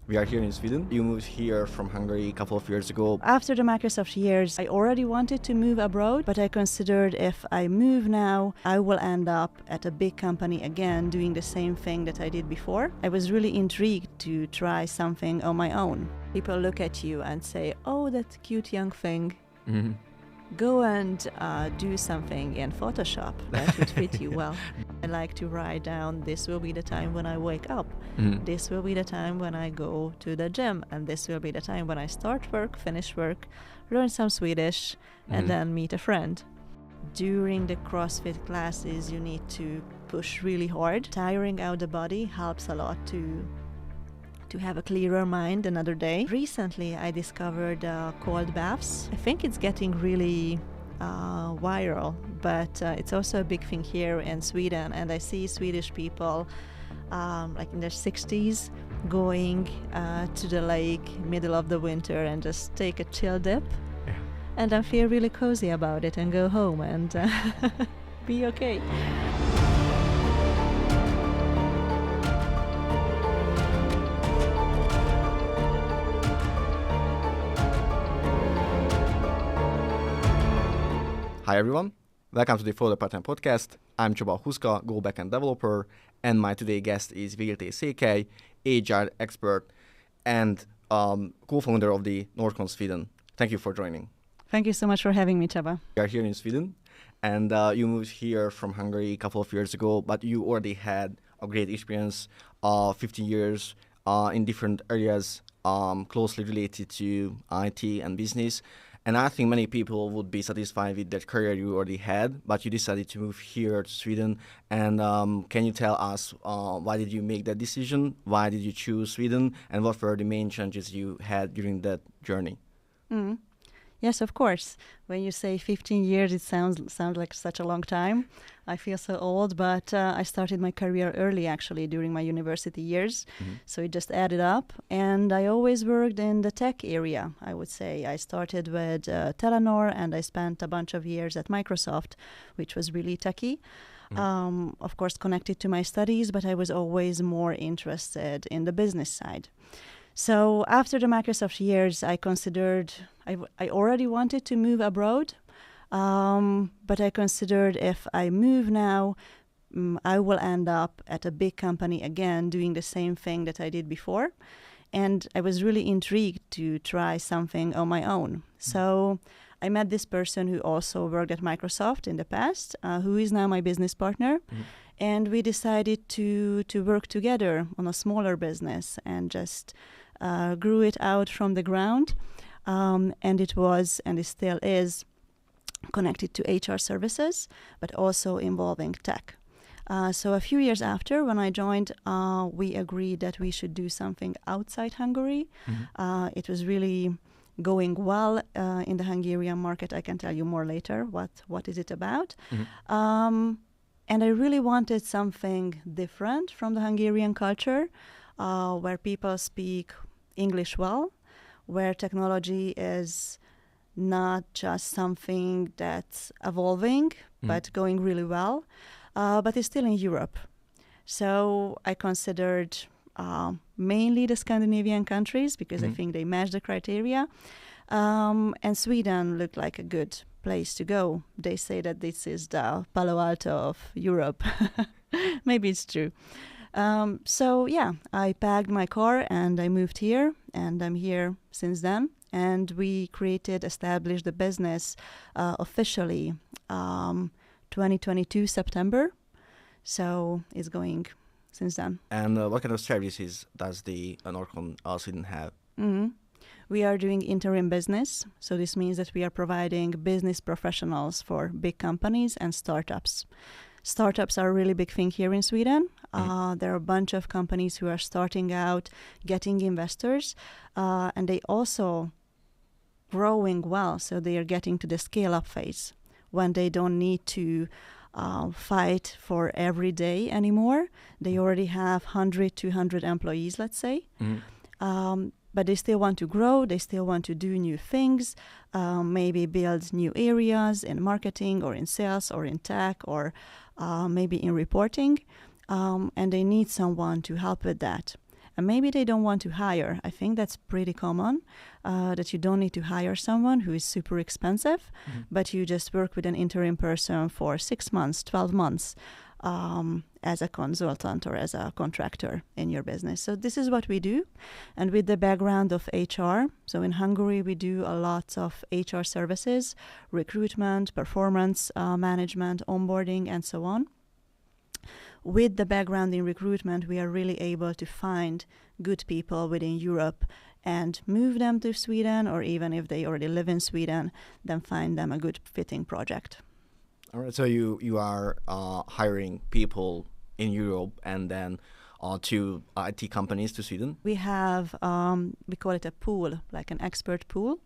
We are here in Sweden. You moved here from Hungary a couple of years ago. After the Microsoft years, I already wanted to move abroad, but I considered if I move now, I will end up at a big company again doing the same thing that I did before. I was really intrigued to try something on my own. People look at you and say, "Oh, that cute young thing. Mm-hmm. Go and do something in Photoshop. That would fit you well." I like to write down, this will be the time when I wake up. Mm-hmm. This will be the time when I go to the gym. And this will be the time when I start work, finish work, learn some Swedish, and then meet a friend. During the CrossFit classes, you need to push really hard. Tiring out the body helps a lot to have a clearer mind another day. Recently, I discovered cold baths. I think it's getting really viral, but it's also a big thing here in Sweden. And I see Swedish people like in their 60s going to the lake middle of the winter and just take a chill dip. Yeah. And I feel really cozy about it and go home and be okay. Hi everyone, welcome to the Folder Pattern Podcast. I'm Csaba Huszka, Go Backend developer, and my today guest is Vilté Székely, HR expert and co-founder of the Nordconn Sweden. Thank you for joining. Thank you so much for having me, Csaba. We are here in Sweden, and you moved here from Hungary a couple of years ago, but you already had a great experience, 15 years in different areas closely related to IT and business. And I think many people would be satisfied with that career you already had, but you decided to move here to Sweden. And can you tell us why did you make that decision? Why did you choose Sweden? And what were the main challenges you had during that journey? Mm. Yes, of course. When you say 15 years, it sounds like such a long time. I feel so old, but I started my career early, actually, during my university years. Mm-hmm. So it just added up. And I always worked in the tech area, I would say. I started with Telenor, and I spent a bunch of years at Microsoft, which was really techy. Mm-hmm. Of course, connected to my studies, but I was always more interested in the business side. So after the Microsoft years, I considered, I already wanted to move abroad, but I considered if I move now, I will end up at a big company again doing the same thing that I did before. And I was really intrigued to try something on my own. Mm-hmm. So I met this person who also worked at Microsoft in the past, who is now my business partner. Mm-hmm. And we decided to work together on a smaller business and just grew it out from the ground. And it was, and it still is, connected to HR services, but also involving tech. So a few years after, when I joined, we agreed that we should do something outside Hungary. Mm-hmm. It was really going well in the Hungarian market. I can tell you more later what is it about. Mm-hmm. And I really wanted something different from the Hungarian culture, where people speak English well, where technology is not just something that's evolving, but going really well, but it's still in Europe. So I considered mainly the Scandinavian countries because I think they match the criteria. And Sweden looked like a good place to go. They say that this is the Palo Alto of Europe. Maybe it's true. So yeah, I packed my car and I moved here, and I'm here since then. And we established the business officially 2022 September. So it's going since then. And what kind of services does the Nordconn Sweden have? Mm-hmm. We are doing interim business. So this means that we are providing business professionals for big companies and startups. Startups are a really big thing here in Sweden. There are a bunch of companies who are starting out, getting investors, and they also growing well. So they are getting to the scale-up phase when they don't need to fight for every day anymore. They already have 100, 200 employees, let's say. Mm-hmm. But they still want to grow. They still want to do new things, maybe build new areas in marketing or in sales or in tech or maybe in reporting. And they need someone to help with that. and maybe they don't want to hire. I think that's pretty common, that you don't need to hire someone who is super expensive, but you just work with an interim person for 6 months, 12 months, as a consultant or as a contractor in your business. So this is what we do. And with the background of HR, so in Hungary we do a lot of HR services, recruitment, performance management, onboarding, and so on. With the background in recruitment, we are really able to find good people within Europe and move them to Sweden, or even if they already live in Sweden, then find them a good fitting project. All right, so you are hiring people in Europe and then to IT companies to Sweden? We have, we call it a pool, like an expert pool.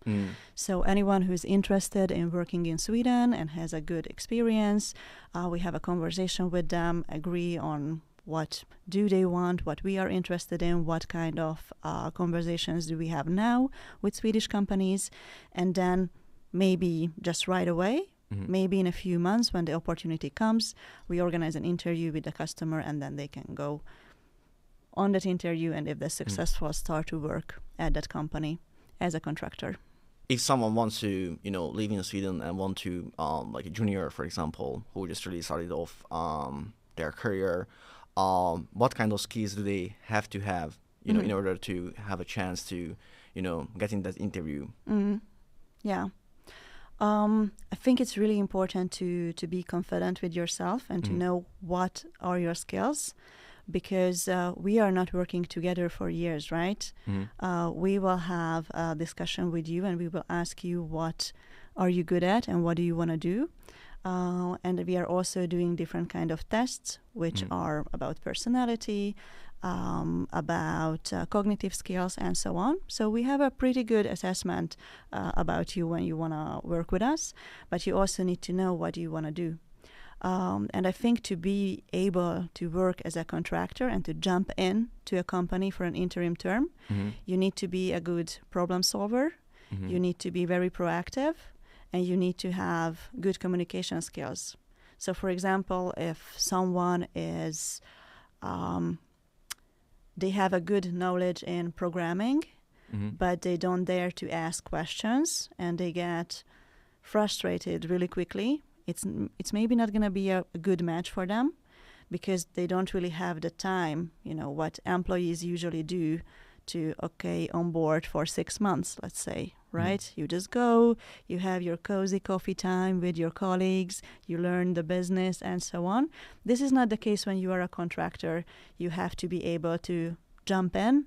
So anyone who is interested in working in Sweden and has a good experience, we have a conversation with them, agree on what do they want, what we are interested in, what kind of conversations do we have now with Swedish companies, and then maybe just right away, maybe in a few months when the opportunity comes, we organize an interview with the customer, and then they can go on that interview, and if they're successful, start to work at that company as a contractor. If someone wants to, live in Sweden and want to, like a junior, for example, who just really started off their career, what kind of skills do they have to have, in order to have a chance to, get in that interview? Yeah. I think it's really important to be confident with yourself and to know what are your skills, because we are not working together for years, right? We will have a discussion with you and we will ask you what are you good at and what do you want to do. And we are also doing different kind of tests, which are about personality, about cognitive skills, and so on. So we have a pretty good assessment about you when you want to work with us, but you also need to know what you want to do. And I think to be able to work as a contractor and to jump in to a company for an interim term, you need to be a good problem solver, you need to be very proactive, and you need to have good communication skills. So for example, if someone is, they have a good knowledge in programming, but they don't dare to ask questions and they get frustrated really quickly, it's maybe not going to be a good match for them, because they don't really have the time, what employees usually do to, onboard for 6 months, let's say, right? You just go, you have your cozy coffee time with your colleagues, you learn the business and so on. This is not the case when you are a contractor. You have to be able to jump in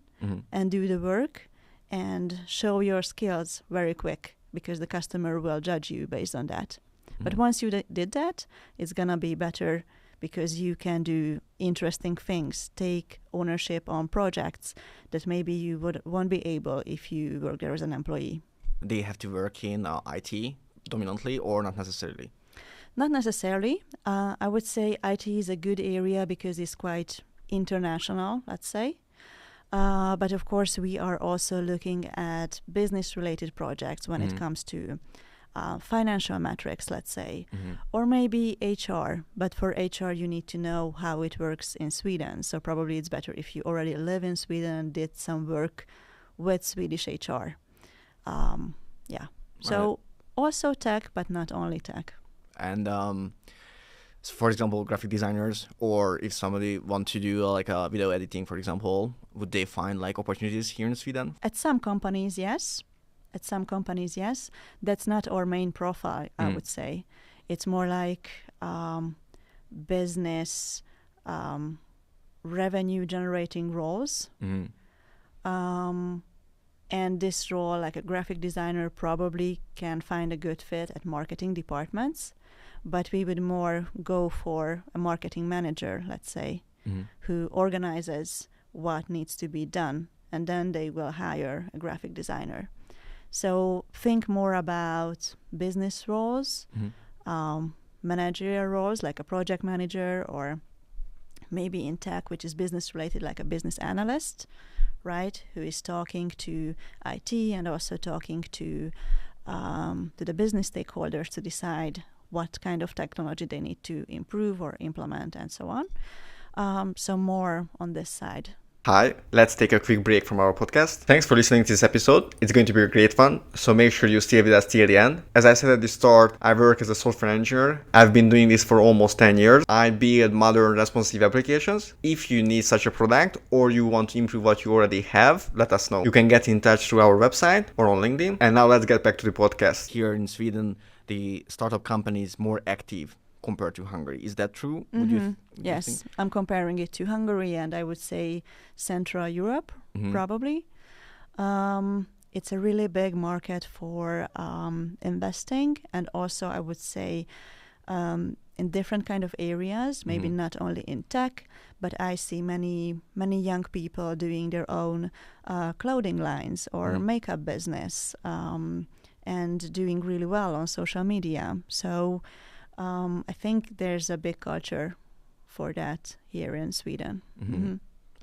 and do the work and show your skills very quick, because the customer will judge you based on that. But once you did that, it's going to be better, because you can do interesting things, take ownership on projects that maybe you won't be able if you work there as an employee. They have to work in IT dominantly, or not necessarily? Not necessarily. I would say IT is a good area because it's quite international, let's say. But of course, we are also looking at business-related projects when it comes to financial metrics, let's say, or maybe HR. But for HR, you need to know how it works in Sweden. So probably it's better if you already live in Sweden and did some work with Swedish HR. So also tech, but not only tech. And for example, graphic designers, or if somebody want to do like a video editing, for example, would they find like opportunities here in Sweden? At some companies, yes. That's not our main profile, I would say. It's more like business revenue generating roles. And this role, like a graphic designer, probably can find a good fit at marketing departments. But we would more go for a marketing manager, let's say, who organizes what needs to be done. And then they will hire a graphic designer. So think more about business roles, managerial roles like a project manager, or maybe in tech, which is business related, like a business analyst, right? Who is talking to IT and also talking to the business stakeholders to decide what kind of technology they need to improve or implement and so on. So more on this side. Hi, let's take a quick break from our podcast. Thanks for listening to this episode. It's going to be a great one, so make sure you stay with us till the end. As I said at the start, I work as a software engineer. I've been doing this for almost 10 years. I build modern responsive applications. If you need such a product or you want to improve what you already have, let us know. You can get in touch through our website or on LinkedIn. And now let's get back to the podcast. Here in Sweden, the startup company is more active compared to Hungary. Is that true? Yes, I'm comparing it to Hungary and I would say Central Europe, probably. It's a really big market for investing, and also I would say in different kind of areas, maybe not only in tech, but I see many young people doing their own clothing lines or makeup business and doing really well on social media. So I think there's a big culture for that here in Sweden.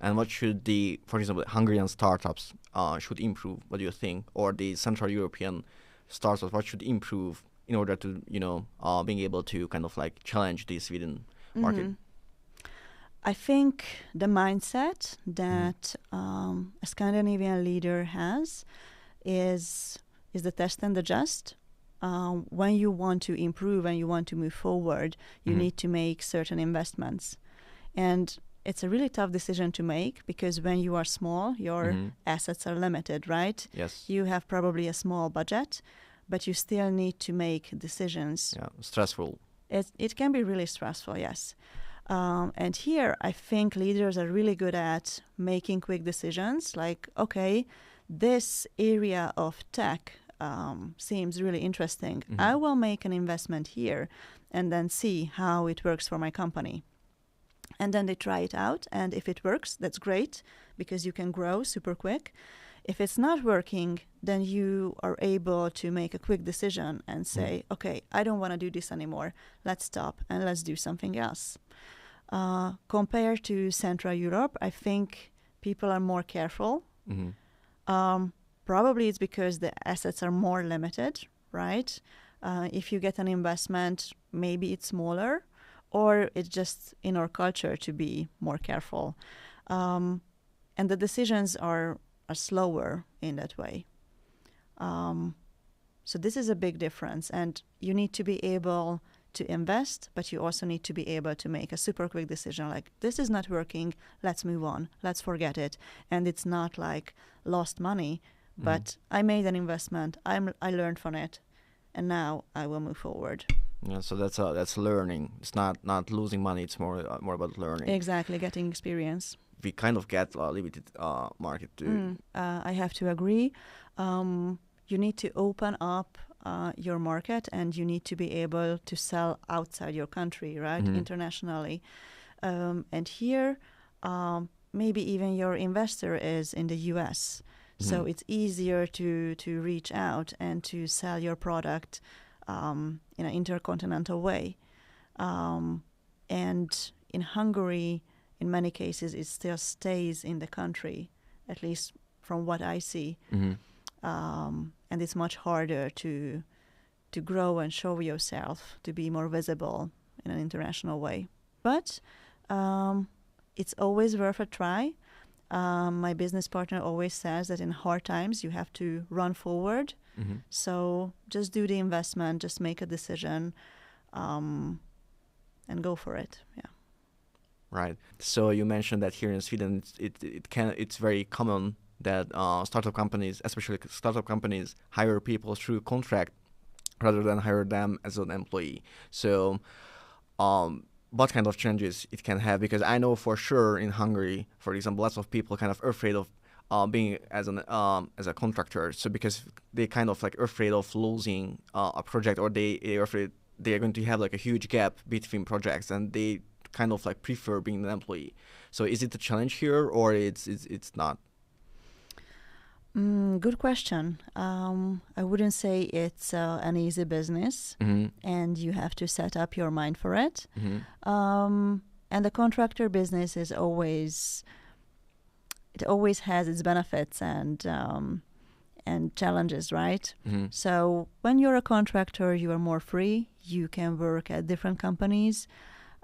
And what should for example, Hungarian startups should improve? What do you think? Or the Central European startups, what should improve in order to, being able to kind of like challenge the Sweden market? I think the mindset that a Scandinavian leader has is the test and adjust. When you want to improve and you want to move forward, you need to make certain investments. And it's a really tough decision to make because when you are small, your assets are limited, right? Yes. You have probably a small budget, but you still need to make decisions. Yeah, stressful. It can be really stressful, yes. And here, I think leaders are really good at making quick decisions like, okay, this area of tech seems really interesting. I will make an investment here and then see how it works for my company. And then they try it out. And if it works, that's great because you can grow super quick. If it's not working, then you are able to make a quick decision and say, okay, I don't want to do this anymore. Let's stop and let's do something else. Compared to Central Europe, I think people are more careful. Probably it's because the assets are more limited, right? If you get an investment, maybe it's smaller, or it's just in our culture to be more careful. And the decisions are slower in that way. So this is a big difference. And you need to be able to invest, but you also need to be able to make a super quick decision like, this is not working, let's move on, let's forget it. And it's not like lost money, but I made an investment, I learned from it, and now I will move forward. Yeah, so that's learning. It's not losing money. It's more about learning. Exactly, getting experience. We kind of get a limited market too. I have to agree. You need to open up your market, and you need to be able to sell outside your country, right? Internationally. And here, maybe even your investor is in the US. So it's easier to reach out and to sell your product in an intercontinental way. And in Hungary, in many cases, it still stays in the country, at least from what I see. And it's much harder to grow and show yourself, to be more visible in an international way. But it's always worth a try. My business partner always says that in hard times, you have to run forward. So just do the investment, just make a decision, and go for it. Yeah. Right. So you mentioned that here in Sweden, it's very common that startup companies, especially startup companies, hire people through contract rather than hire them as an employee. So what kind of changes it can have? Because I know for sure in Hungary, for example, lots of people kind of are afraid of being as a contractor. So because they kind of like are afraid of losing a project, or they are afraid they are going to have like a huge gap between projects, and they kind of like prefer being an employee. So is it a challenge here, or it's not? Good question. I wouldn't say it's an easy business, and you have to set up your mind for it. And the contractor business is always has its benefits and challenges, right? So when you're a contractor, you are more free. You can work at different companies.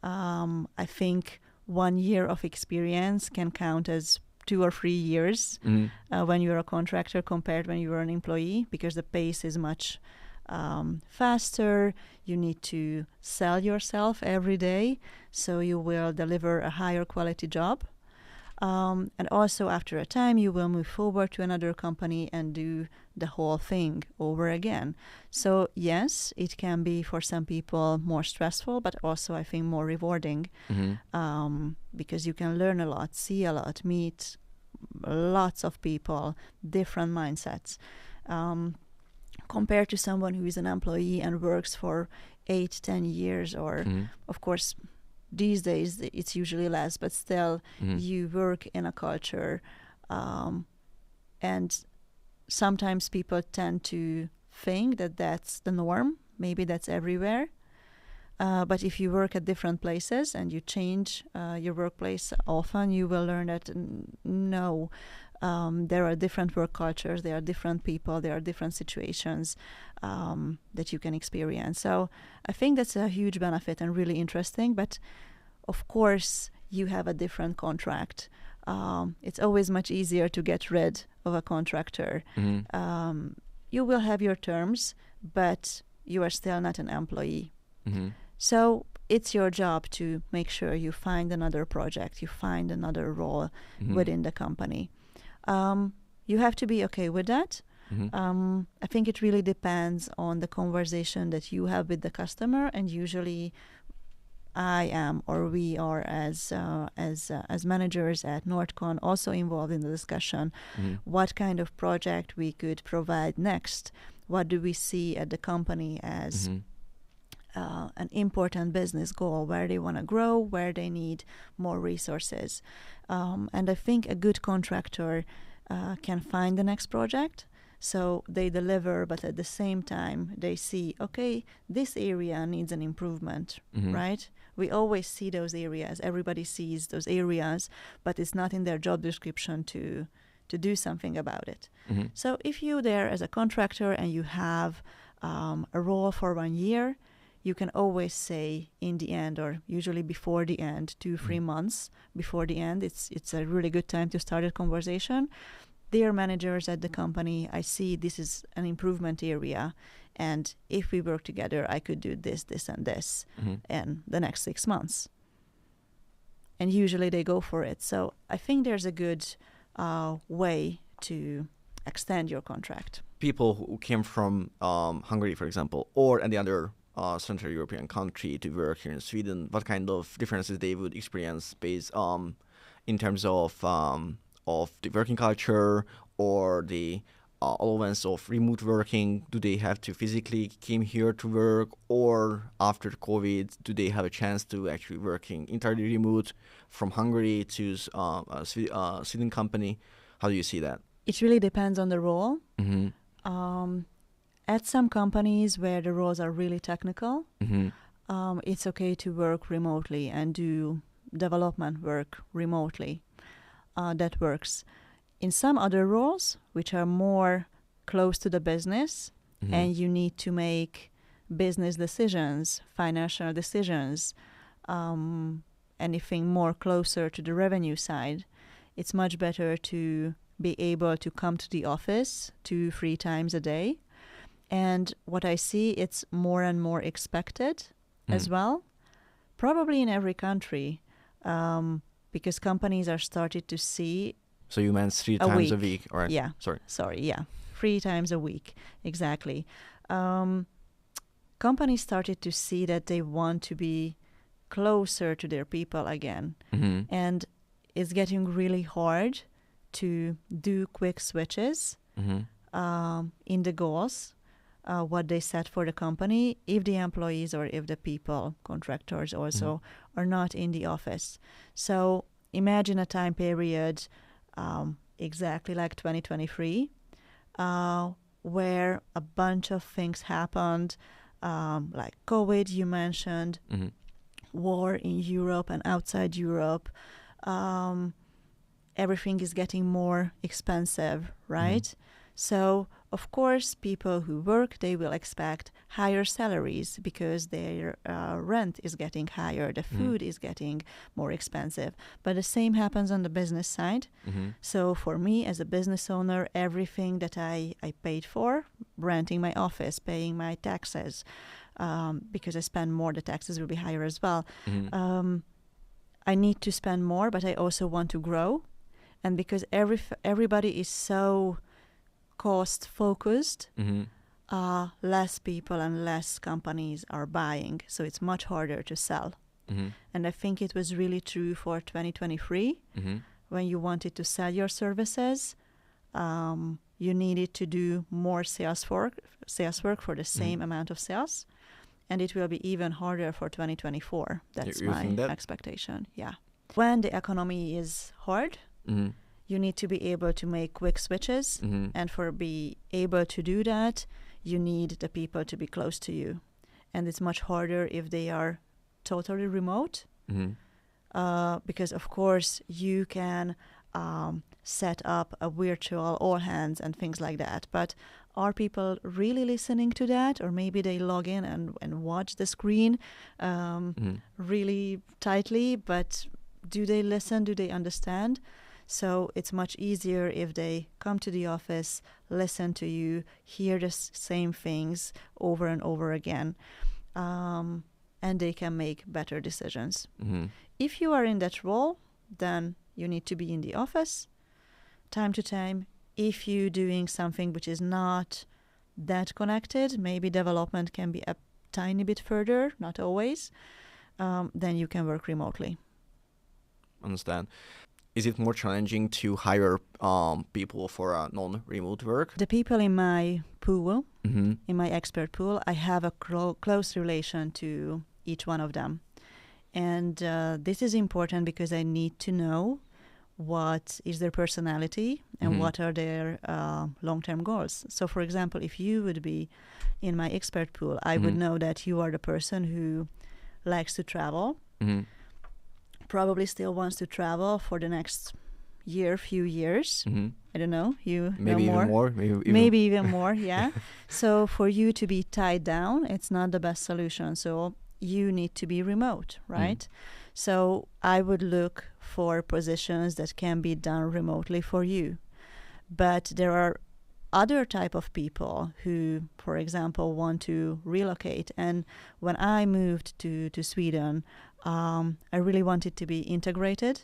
I think 1 year of experience can count as 2 or 3 years Mhm. when you're a contractor compared when you're an employee, because the pace is much faster. You need to sell yourself every day, so you will deliver a higher quality job. And also after a time, you will move forward to another company and do the whole thing over again. So yes, it can be for some people more stressful, but also I think more rewarding, because you can learn a lot, see a lot, meet lots of people, different mindsets. Compared to someone who is an employee and works for 8-10 years, or of course these days it's usually less, but still you work in a culture, and sometimes people tend to think that that's the norm. Maybe that's everywhere. But if you work at different places and you change your workplace often, you will learn that no, there are different work cultures, there are different people, there are different situations that you can experience. So I think that's a huge benefit and really interesting. But of course, you have a different contract. It's always much easier to get rid of a contractor. You will have your terms, but you are still not an employee. So it's your job to make sure you find another project, you find another role within the company. You have to be okay with that. I think it really depends on the conversation that you have with the customer, and usually I am, or we are as managers at Nordconn, also involved in the discussion. What kind of project we could provide next? What do we see at the company as an important business goal, where they want to grow, where they need more resources? And I think a good contractor can find the next project. So they deliver, but at the same time, they see, okay, this area needs an improvement, right? We always see those areas. Everybody sees those areas, but it's not in their job description to do something about it. So if you're there as a contractor and you have a role for 1 year, you can always say in the end, or usually before the end, 2-3 months before the end, it's a really good time to start a conversation. Dear managers at the company, I see this is an improvement area, and if we work together, I could do this, this, and this in the next 6 months. And usually they go for it. So I think there's a good way to extend your contract. People who came from Hungary, for example, or any other Central European country to work here in Sweden, what kind of differences they would experience based in terms of the working culture or the allowance of remote working? Do they have to physically come here to work, or after COVID, do they have a chance to actually working entirely remote from Hungary to a Sweden company? How do you see that? It really depends on the role. At some companies where the roles are really technical, it's okay to work remotely and do development work remotely. That works. In some other roles, which are more close to the business, and you need to make business decisions, financial decisions, anything more closer to the revenue side, it's much better to be able to come to the office 2-3 times a day. And what I see, it's more and more expected as well, probably in every country, because companies are started to see. So you meant 3 times a week, right? Yeah. Sorry. Yeah. 3 times a week, exactly. Companies started to see that they want to be closer to their people again, and it's getting really hard to do quick switches in the goals, what they set for the company, if the employees or if the people, contractors also, are not in the office. So imagine a time period exactly like 2023, where a bunch of things happened, like COVID, you mentioned, war in Europe and outside Europe. Everything is getting more expensive, right? So, of course, people who work, they will expect higher salaries because their rent is getting higher, the food is getting more expensive. But the same happens on the business side. So for me as a business owner, everything that I paid for, renting my office, paying my taxes, because I spend more, the taxes will be higher as well. I need to spend more, but I also want to grow. And because everybody is so cost focused, less people and less companies are buying, so it's much harder to sell. And I think it was really true for 2023. When you wanted to sell your services, you needed to do more sales work for the same amount of sales, and it will be even harder for 2024. That's my expectation. Yeah. When the economy is hard, you need to be able to make quick switches, and for be able to do that, you need the people to be close to you. And it's much harder if they are totally remote, because of course you can set up a virtual all hands and things like that. But are people really listening to that? Or maybe they log in and watch the screen really tightly, but do they listen? Do they understand? So it's much easier if they come to the office, listen to you, hear the same things over and over again, and they can make better decisions. If you are in that role, then you need to be in the office time to time. If you're doing something which is not that connected, maybe development can be a tiny bit further, not always, then you can work remotely. Understand. Is it more challenging to hire people for non-remote work? The people in my pool, in my expert pool, I have a close relation to each one of them. And this is important because I need to know what is their personality and what are their long-term goals. So, for example, if you would be in my expert pool, I would know that you are the person who likes to travel, probably still wants to travel for the next few years. I don't know. You maybe know even more. Maybe even more, yeah. So for you to be tied down, it's not the best solution. So you need to be remote, right? So I would look for positions that can be done remotely for you. But there are other type of people who, for example, want to relocate. And when I moved to Sweden, I really wanted to be integrated.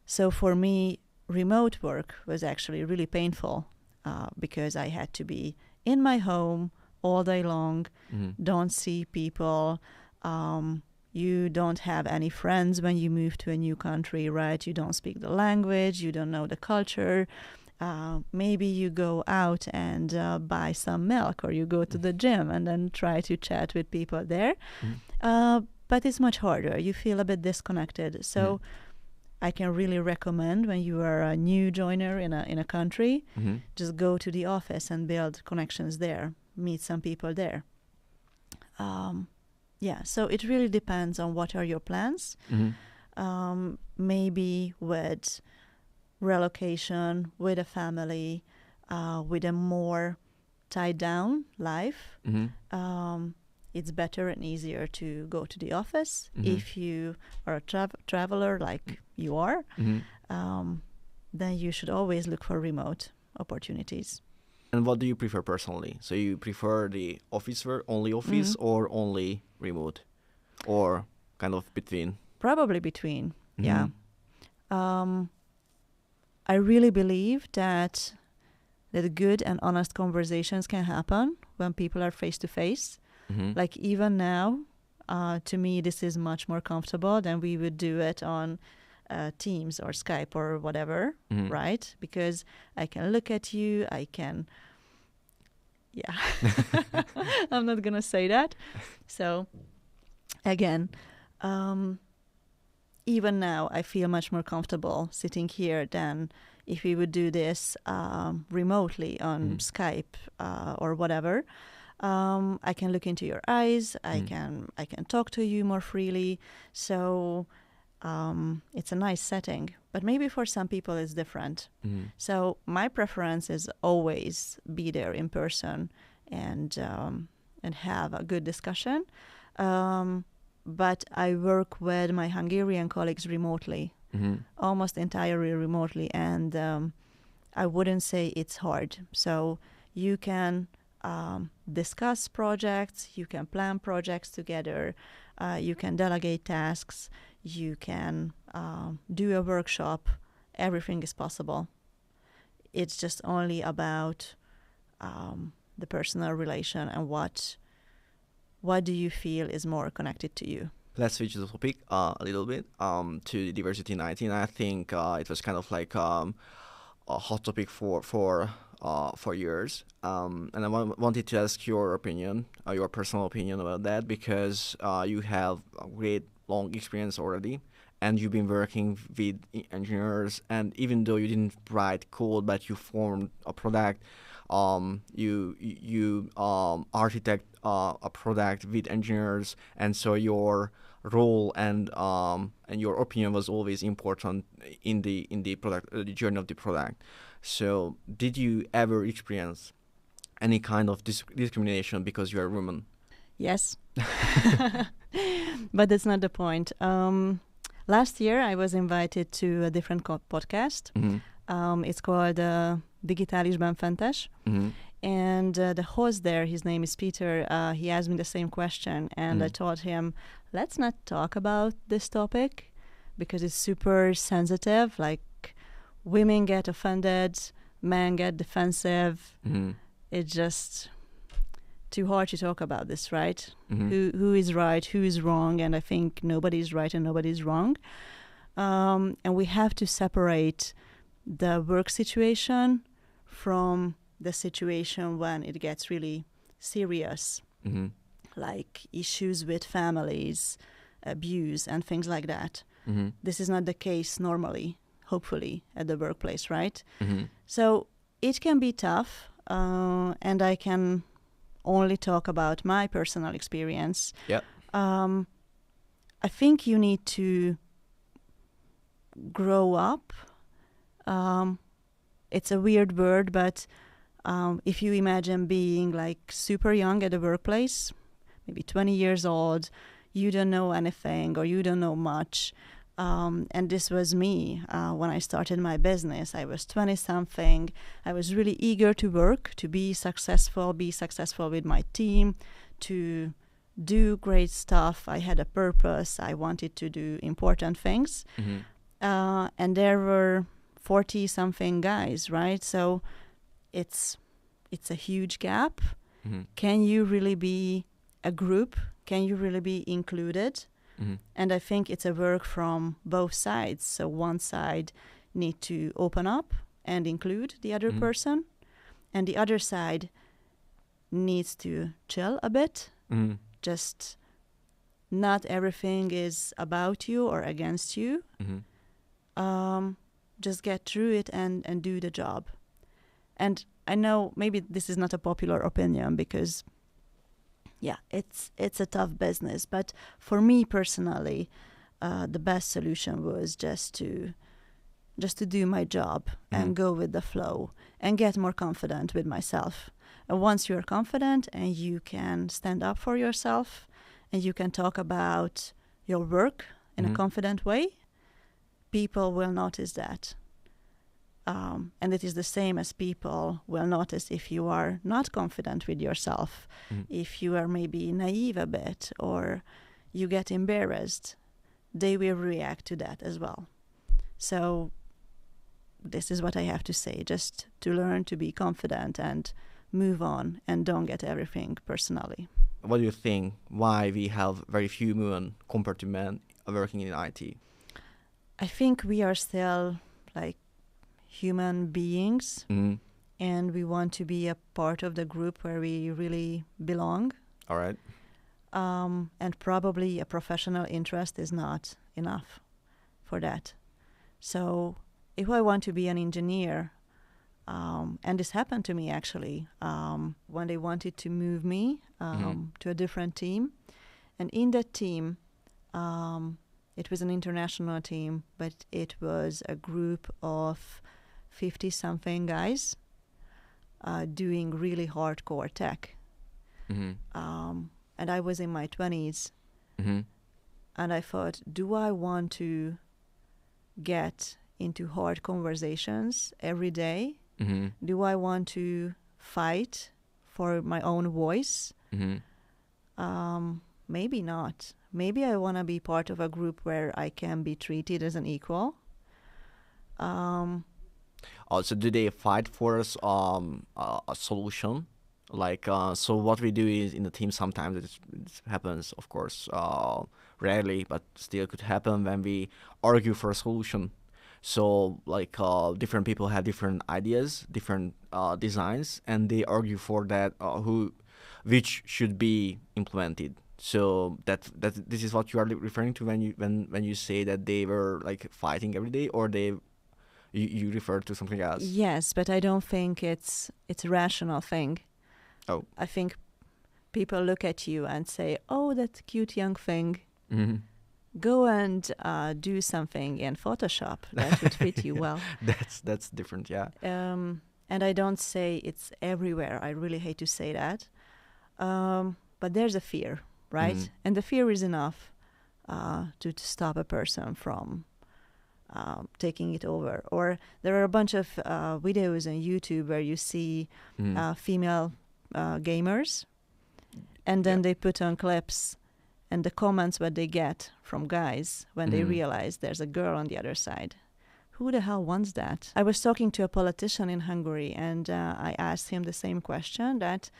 So for me, remote work was actually really painful because I had to be in my home all day long, don't see people. You don't have any friends when you move to a new country, right? You don't speak the language, you don't know the culture. Maybe you go out and buy some milk, or you go to the gym and then try to chat with people there. But it's much harder. You feel a bit disconnected. So I can really recommend, when you are a new joiner in a country, just go to the office and build connections there, meet some people there. So it really depends on what are your plans. Maybe with relocation, with a family, with a more tied down life, it's better and easier to go to the office. If you are a traveler like you are, then you should always look for remote opportunities. And what do you prefer personally? So you prefer the office work, only office, or only remote? Or kind of between? Probably between, yeah. I really believe that good and honest conversations can happen when people are face to face. Like even now, to me, this is much more comfortable than we would do it on Teams or Skype or whatever, right? Because I can look at you, I can, I'm not going to say that. So again, even now, I feel much more comfortable sitting here than if we would do this remotely on Skype or whatever. I can look into your eyes. I can talk to you more freely. So it's a nice setting, but maybe for some people it's different. Mm-hmm. So my preference is always be there in person and have a good discussion. But I work with my Hungarian colleagues remotely, Mm-hmm. almost entirely remotely, and I wouldn't say it's hard. So you can discuss projects, you can plan projects together, you can delegate tasks, you can do a workshop. Everything is possible. It's just only about the personal relation and what do you feel is more connected to you. Let's switch the topic a little bit to diversity in IT. And I think it was kind of like a hot topic for years. And I wanted to ask your opinion, your personal opinion about that, because you have a great long experience already, and you've been working with engineers. And even though you didn't write code, but you formed a product, you architect a product with engineers, and so your role and your opinion was always important in the product, the journey of the product. So, did you ever experience any kind of discrimination because you are a woman? Yes, but that's not the point. Last year, I was invited to a different podcast. Mm-hmm. It's called Digitális Benfentes. Mm-hmm. And the host there, his name is Peter, he asked me the same question. And I told him, let's not talk about this topic because it's super sensitive. Like, women get offended, men get defensive. Mm-hmm. It's just too hard to talk about this, right? Mm-hmm. Who is right, who is wrong? And I think nobody's right and nobody's wrong. And we have to separate the work situation from the situation when it gets really serious, Mm-hmm. like issues with families, abuse, and things like that. Mm-hmm. This is not the case normally, hopefully, at the workplace, right? Mm-hmm. So it can be tough, and I can only talk about my personal experience. Yeah. I think you need to grow up. It's a weird word, but if you imagine being like super young at the workplace, maybe 20 years old, you don't know anything or you don't know much. And this was me when I started my business. I was 20-something. I was really eager to work, to be successful with my team, to do great stuff. I had a purpose. I wanted to do important things. Mm-hmm. And there were 40-something guys, right? So it's a huge gap. Mm-hmm. Can you really be a group? Can you really be included? Mm-hmm. And I think it's a work from both sides. So one side need to open up and include the other Mm-hmm. person, and the other side needs to chill a bit. Mm-hmm. Just not everything is about you or against you. Mm-hmm. Just get through it and do the job. And I know maybe this is not a popular opinion because, yeah, it's a tough business. But for me personally, the best solution was just to do my job and go with the flow and get more confident with myself. And once you're confident and you can stand up for yourself and you can talk about your work in a confident way, people will notice that. And it is the same as people will notice if you are not confident with yourself, if you are maybe naive a bit or you get embarrassed, they will react to that as well. So this is what I have to say, just to learn to be confident and move on and don't get everything personally. What do you think? Why we have very few women compared to men working in IT? I think we are still like human beings, and we want to be a part of the group where we really belong. All right. And probably a professional interest is not enough for that. So if I want to be an engineer, and this happened to me actually, when they wanted to move me to a different team. And in that team, it was an international team, but it was a group of 50-something guys doing really hardcore tech. And I was in my 20s, and I thought, do I want to get into hard conversations every day? Do I want to fight for my own voice? Maybe not. Maybe I want to be part of a group where I can be treated as an equal. Also, do they fight for us a solution? Like, so what we do is in the team sometimes it happens, of course, rarely, but still could happen when we argue for a solution. So, like, different people have different ideas, different designs, and they argue for that which should be implemented. So that this is what you are referring to when you say that they were like fighting every day, or you refer to something else. Yes, but I don't think it's a rational thing. Oh, I think people look at you and say, "Oh, that cute young thing. Go and do something in Photoshop. That would fit you well." That's different, yeah. And I don't say it's everywhere. I really hate to say that. But there's a fear, right? And the fear is enough to stop a person from taking it over. Or there are a bunch of videos on YouTube where you see female gamers, and then they put on clips and the comments what they get from guys when they realize there's a girl on the other side. Who the hell wants that? I was talking to a politician in Hungary, and I asked him the same question, that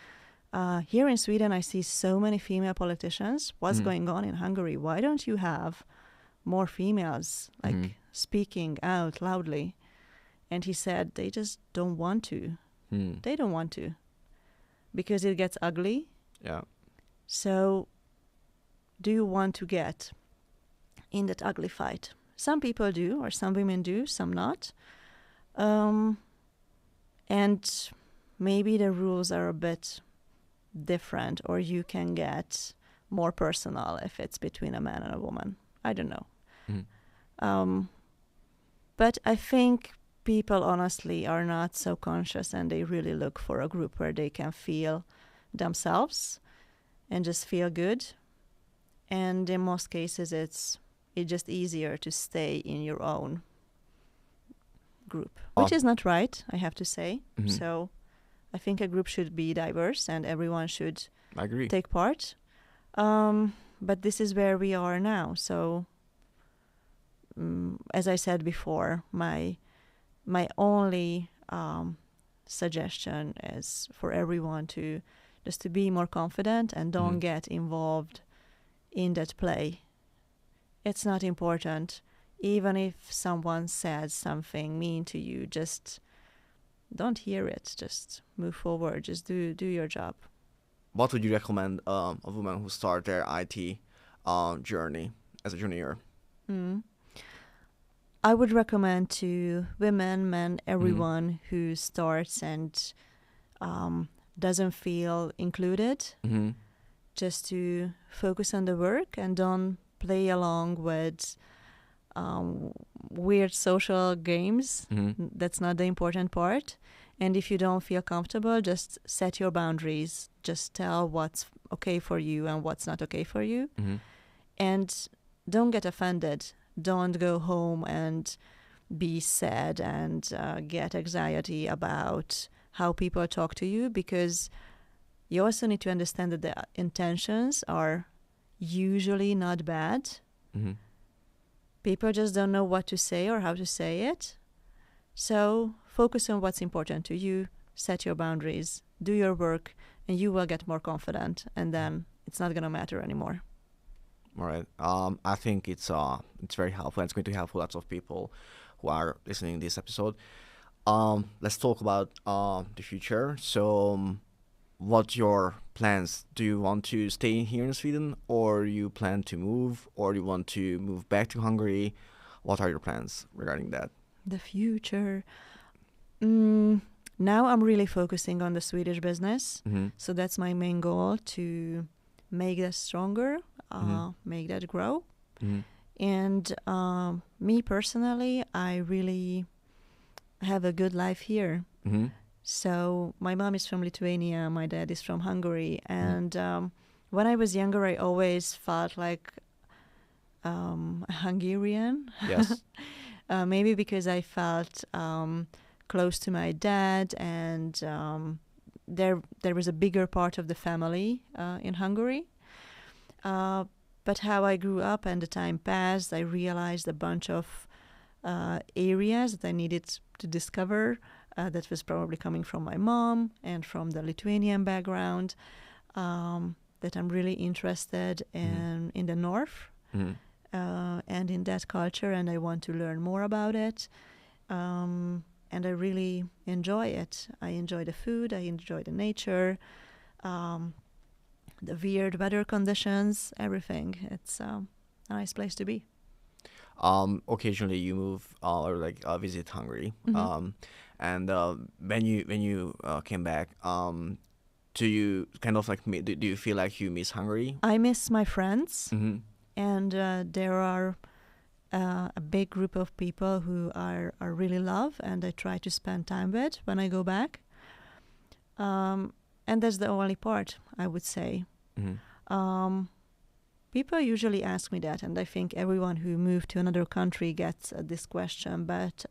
here in Sweden I see so many female politicians. What's going on in Hungary? Why don't you have more females like speaking out loudly? And he said they just don't want to. They don't want to, because it gets ugly. Yeah. So do you want to get in that ugly fight? Some people do, or some women do, some not. And maybe the rules are a bit different, or you can get more personal if it's between a man and a woman. I don't know. But I think people honestly are not so conscious, and they really look for a group where they can feel themselves and just feel good. And in most cases it's just easier to stay in your own group, which is not right, I have to say. So I think a group should be diverse and everyone should take part. But this is where we are now. So as I said before, my only suggestion is for everyone to just to be more confident and don't get involved in that play. It's not important. Even if someone says something mean to you, just don't hear it. Just move forward. Just do your job. What would you recommend a woman who start their IT journey as a junior? I would recommend to women, men, everyone who starts and doesn't feel included, just to focus on the work and don't play along with weird social games. That's not the important part. And if you don't feel comfortable, just set your boundaries. Just tell what's okay for you and what's not okay for you. And don't get offended. Don't go home and be sad and get anxiety about how people talk to you, because you also need to understand that the intentions are usually not bad. People just don't know what to say or how to say it. So focus on what's important to you, set your boundaries, do your work, and you will get more confident, and then it's not going to matter anymore. All right. I think it's very helpful. It's going to help lots of people who are listening to this episode. Let's talk about the future. So, what's your plans? Do you want to stay here in Sweden, or you plan to move, or you want to move back to Hungary? What are your plans regarding that? The future. Now I'm really focusing on the Swedish business. So that's my main goal, to make that stronger, make that grow. And me personally, I really have a good life here. Mm-hmm. So my mom is from Lithuania, my dad is from Hungary, and when I was younger, I always felt like a Hungarian. Yes. Maybe because I felt close to my dad, and there was a bigger part of the family in Hungary. But how I grew up and the time passed, I realized a bunch of areas that I needed to discover. That was probably coming from my mom and from the Lithuanian background. That I'm really interested in the north. Mm-hmm. And in that culture, and I want to learn more about it. And I really enjoy it. I enjoy the food, I enjoy the nature, the weird weather conditions, everything. It's a nice place to be. Occasionally you move or visit Hungary. And when you came back, do you kind of do you feel like you miss Hungary? I miss my friends. Mm-hmm. And there are a big group of people who I really love, and I try to spend time with when I go back. And that's the only part, I would say. Mm-hmm. People usually ask me that, and I think everyone who moved to another country gets this question. But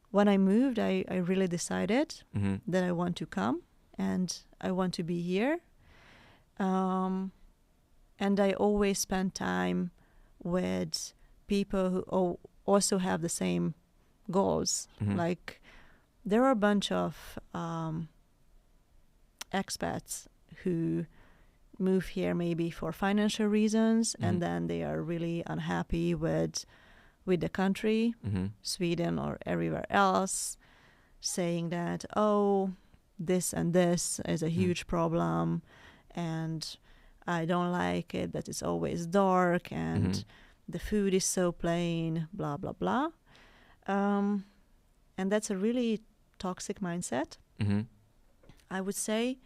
when I moved, I really decided that I want to come, and I want to be here. And I always spend time with people who also have the same goals. Mm-hmm. Like, there are a bunch of expats who move here maybe for financial reasons, and then they are really unhappy with the country, Sweden or everywhere else, saying that, oh, this and this is a huge problem, and I don't like it, that it's always dark, and the food is so plain, blah, blah, blah. And that's a really toxic mindset. I would say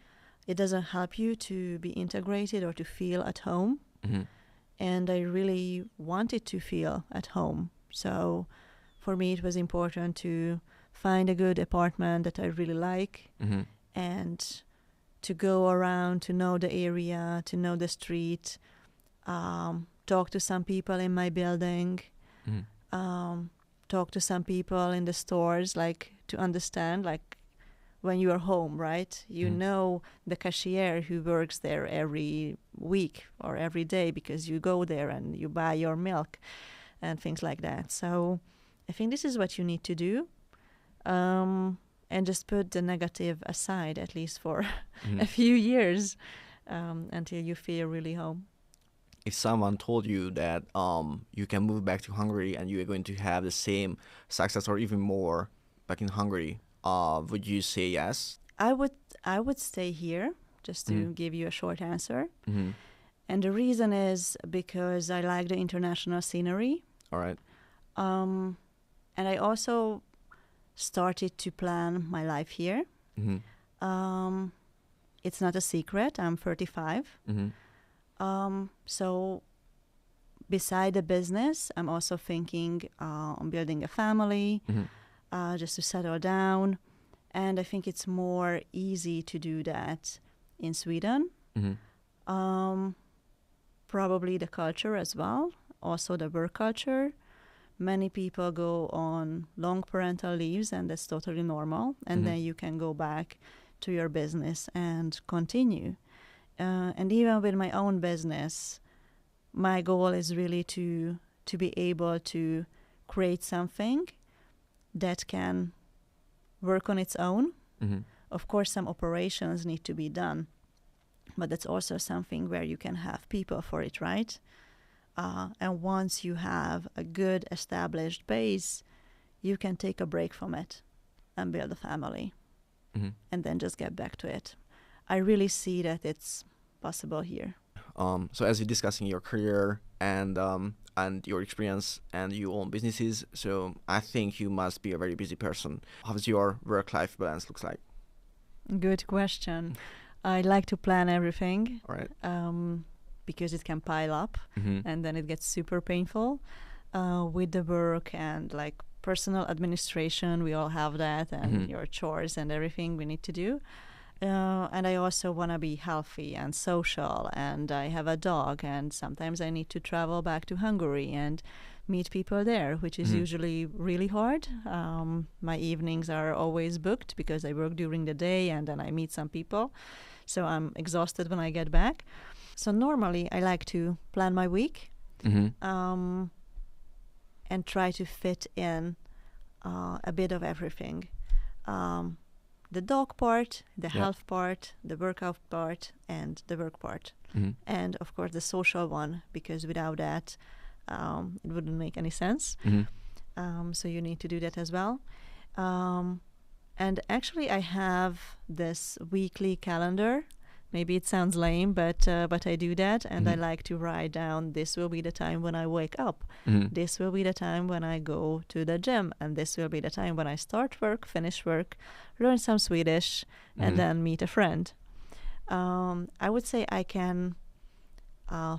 it doesn't help you to be integrated or to feel at home. And I really wanted to feel at home. So for me, it was important to find a good apartment that I really like, and to go around, to know the area, to know the street, talk to some people in my building, talk to some people in the stores, like to understand, like when you are home, right? You know the cashier who works there every week or every day because you go there and you buy your milk and things like that. So I think this is what you need to do. And just put the negative aside, at least for a few years, until you feel really home. If someone told you that you can move back to Hungary and you are going to have the same success or even more back in Hungary, would you say yes? I would stay here, just to give you a short answer. And the reason is because I like the international scenery. All right. And I also started to plan my life here. It's not a secret. I'm 35. So beside the business, I'm also thinking on building a family, just to settle down. And I think it's more easy to do that in Sweden. Probably the culture as well, also the work culture. Many people go on long parental leaves, and that's totally normal. And then you can go back to your business and continue. And even with my own business, my goal is really to be able to create something that can work on its own. Of course, some operations need to be done, but that's also something where you can have people for it, right? And once you have a good established base, you can take a break from it and build a family, and then just get back to it. I really see that it's possible here. So as you're discussing your career and your experience and you own businesses, so I think you must be a very busy person. How does your work-life balance looks like? Good question. I like to plan everything. All right. because it can pile up Mm-hmm. and then it gets super painful. With the work and like personal administration, we all have that, and Mm-hmm. your chores and everything we need to do. And I also want to be healthy and social, and I have a dog, and sometimes I need to travel back to Hungary and meet people there, which is Mm-hmm. usually really hard. My evenings are always booked because I work during the day and then I meet some people. So I'm exhausted when I get back. So normally I like to plan my week Mm-hmm. and try to fit in a bit of everything. The dog part, the Yeah. health part, the workout part, and the work part. Mm-hmm. And of course the social one, because without that, it wouldn't make any sense. Mm-hmm. So you need to do that as well. And actually, I have this weekly calendar. Maybe it sounds lame, but I do that, and I Mhm. like to write down, this will be the time when I wake up. Mm-hmm. This will be the time when I go to the gym, and this will be the time when I start work, finish work, learn some Swedish, and then meet a friend. I would say I can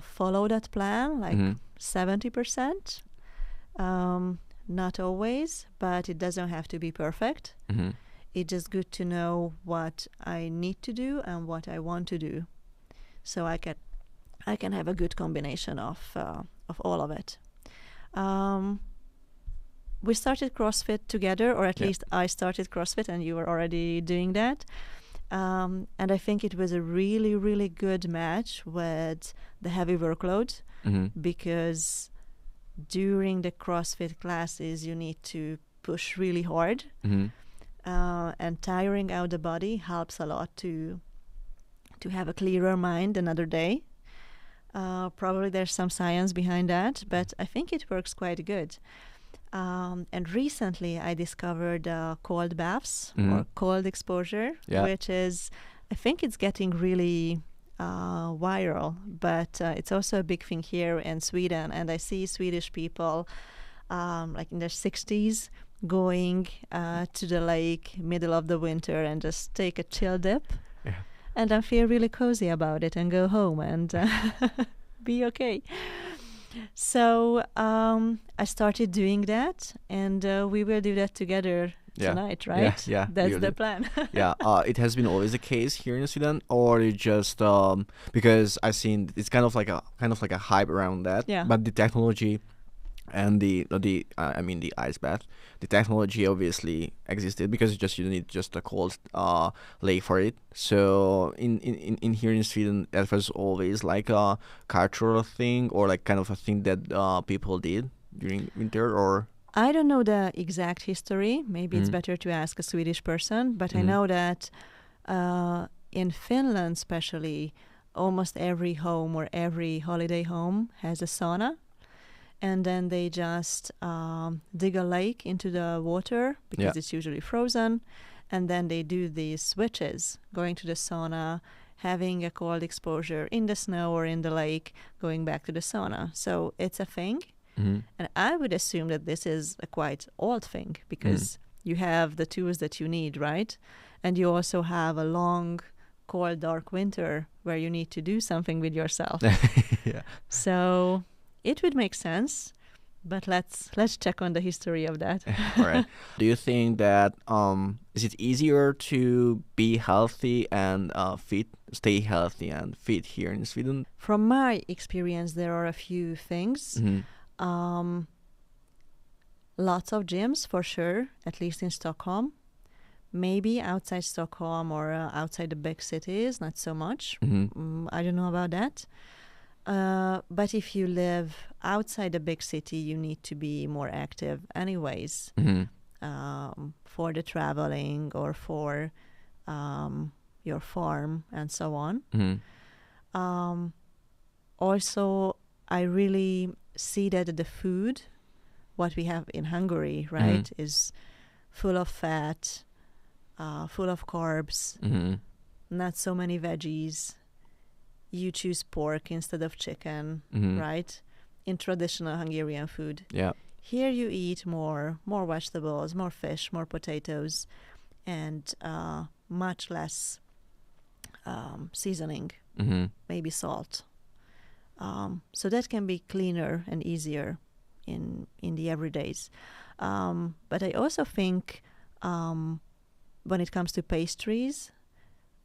follow that plan, like Mm-hmm. 70%. Not always, but it doesn't have to be perfect. Mm-hmm. It's just good to know what I need to do and what I want to do, so I can have a good combination of all of it. We started CrossFit together, or at Yeah. least I started CrossFit, and you were already doing that. And I think it was a really, really good match with the heavy workload, Mm-hmm. because during the CrossFit classes you need to push really hard. Mm-hmm. And tiring out the body helps a lot to have a clearer mind another day. Probably there's some science behind that, but I think it works quite good. And recently I discovered cold baths or cold exposure, Yeah. which is, I think it's getting really viral, but it's also a big thing here in Sweden. And I see Swedish people like in their 60s going to the lake middle of the winter and just take a chill dip. Yeah. And I feel really cozy about it and go home and be okay. So I started doing that, and we will do that together tonight, right? Yeah. That's Really. the plan. Yeah. It has been always the case here in Sweden, or it just because I've seen it's kind of like a hype around that. Yeah. But the technology and the ice bath, the technology obviously existed because you need just a cold lake for it. So in here in Sweden, that was always like a cultural thing, or like kind of a thing that people did during winter, or. I don't know the exact history. Maybe it's Mhm. better to ask a Swedish person, but I Mhm. know that in Finland especially, almost every home or every holiday home has a sauna. And then they just dig a lake into the water because it's usually frozen. And then they do these switches, going to the sauna, having a cold exposure in the snow or in the lake, going back to the sauna. So it's a thing. Mhm. And I would assume that this is a quite old thing, because you have the tools that you need, right? And you also have a long, cold, dark winter where you need to do something with yourself. Yeah. So it would make sense, but let's check on the history of that. All right. Do you think that is it easier to be healthy and fit, stay healthy and fit here in Sweden? From my experience, there are a few things. Mhm. Lots of gyms for sure, at least in Stockholm. Maybe outside Stockholm or outside the big cities, not so much. Mhm. I don't know about that. But if you live outside a big city, you need to be more active anyways, Mhm. for the traveling or for your farm and so on. Mhm. Also, I really see that the food, what we have in Hungary, right, is full of fat, full of carbs, Mhm. not so many veggies. You choose pork instead of chicken, Mhm. right? In traditional Hungarian food. Yeah. Here you eat more vegetables, more fish, more potatoes, and much less seasoning, Mhm. maybe salt. So that can be cleaner and easier in the everydays. But I also think when it comes to pastries,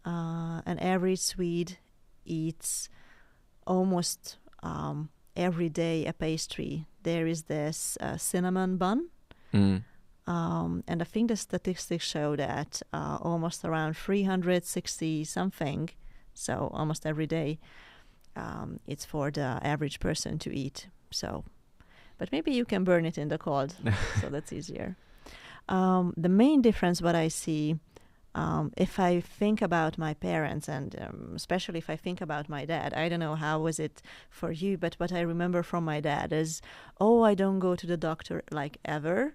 an average Swede eats almost every day a pastry. There is this cinnamon bun. And I think the statistics show that almost around 360 something, so almost every day, it's for the average person to eat. So, but maybe you can burn it in the cold, so that's easier. The main difference what I see, if I think about my parents, and especially if I think about my dad, I don't know how was it for you, but what I remember from my dad is, I don't go to the doctor like ever,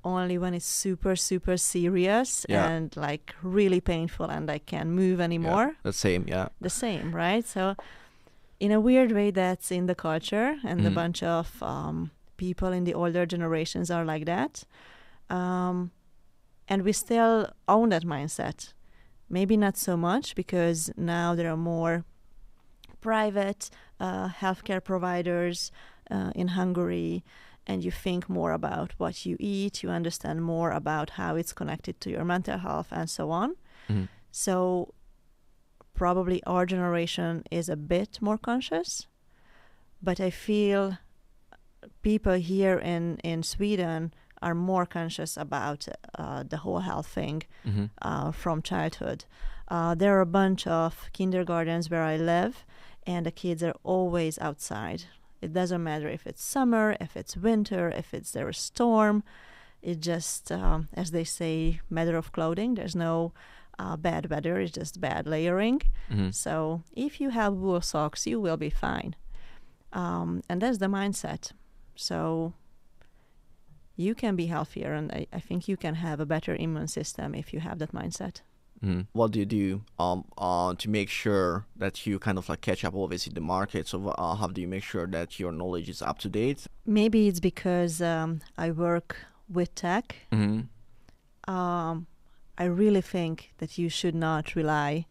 only when it's super, super serious and like really painful and I can't move anymore. Yeah, the same, yeah. The same, right? So in a weird way, that's in the culture, and a bunch of people in the older generations are like that. And we still own that mindset. Maybe not so much, because now there are more private healthcare providers in Hungary, and you think more about what you eat, you understand more about how it's connected to your mental health and so on. So probably our generation is a bit more conscious, but I feel people here in Sweden are more conscious about the whole health thing from childhood. There are a bunch of kindergartens where I live, and the kids are always outside. It doesn't matter if it's summer, if it's winter, if there a storm. It just, as they say, matter of clothing. There's no bad weather, it's just bad layering. So if you have wool socks, you will be fine. And that's the mindset. So you can be healthier, and I think you can have a better immune system if you have that mindset. What do you do to make sure that you kind of like catch up always in the market? So how do you make sure that your knowledge is up to date? Maybe it's because I work with tech. I really think that you should not rely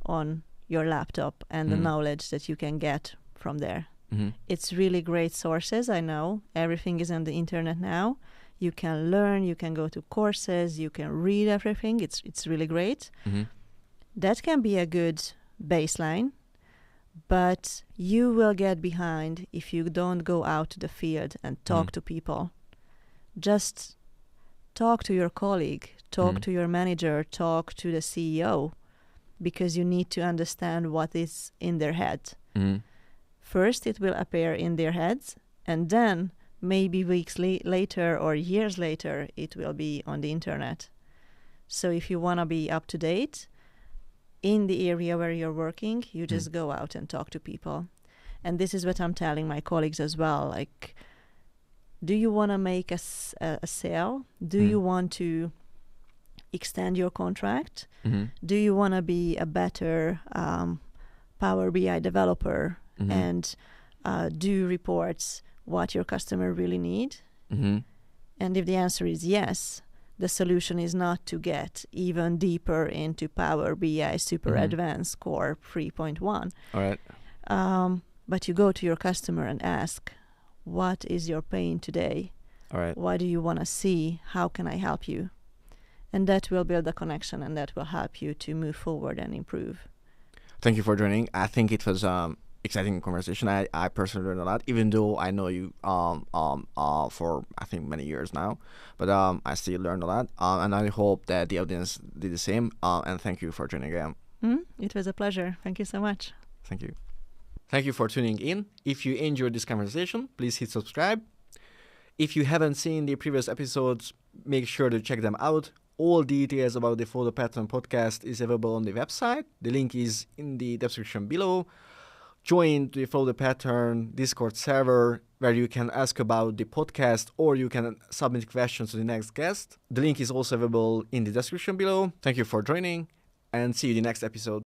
on your laptop and the knowledge that you can get from there. It's really great sources, I know. Everything is on the internet now. You can learn, you can go to courses, you can read everything. It's really great. That can be a good baseline, but you will get behind if you don't go out to the field and talk to people. Just talk to your colleague, talk to your manager, talk to the CEO, because you need to understand what is in their head. First, it will appear in their heads, and then maybe weeks later or years later, it will be on the internet. So if you want to be up to date in the area where you're working, you just go out and talk to people. And this is what I'm telling my colleagues as well. Like, do you want to make a sale? Do you want to extend your contract? Do you want to be a better Power BI developer and do reports what your customer really need? And if the answer is yes, the solution is not to get even deeper into Power BI Super Advanced Core 3.1. All right. But you go to your customer and ask, what is your pain today? All right. What do you want to see? How can I help you? And that will build a connection, and that will help you to move forward and improve. Thank you for joining. I think it was exciting conversation. I personally learned a lot, even though I know you for I think many years now, but I still learned a lot, and I hope that the audience did the same. And thank you for joining again. It was a pleasure. Thank you so much. Thank you. Thank you for tuning in. If you enjoyed this conversation, please hit subscribe. If you haven't seen the previous episodes, make sure to check them out. All details about the Follow the Pattern podcast is available on the website. The link is in the description below. Join the Follow the Pattern Discord server, where you can ask about the podcast or you can submit questions to the next guest. The link is also available in the description below. Thank you for joining, and see you in the next episode.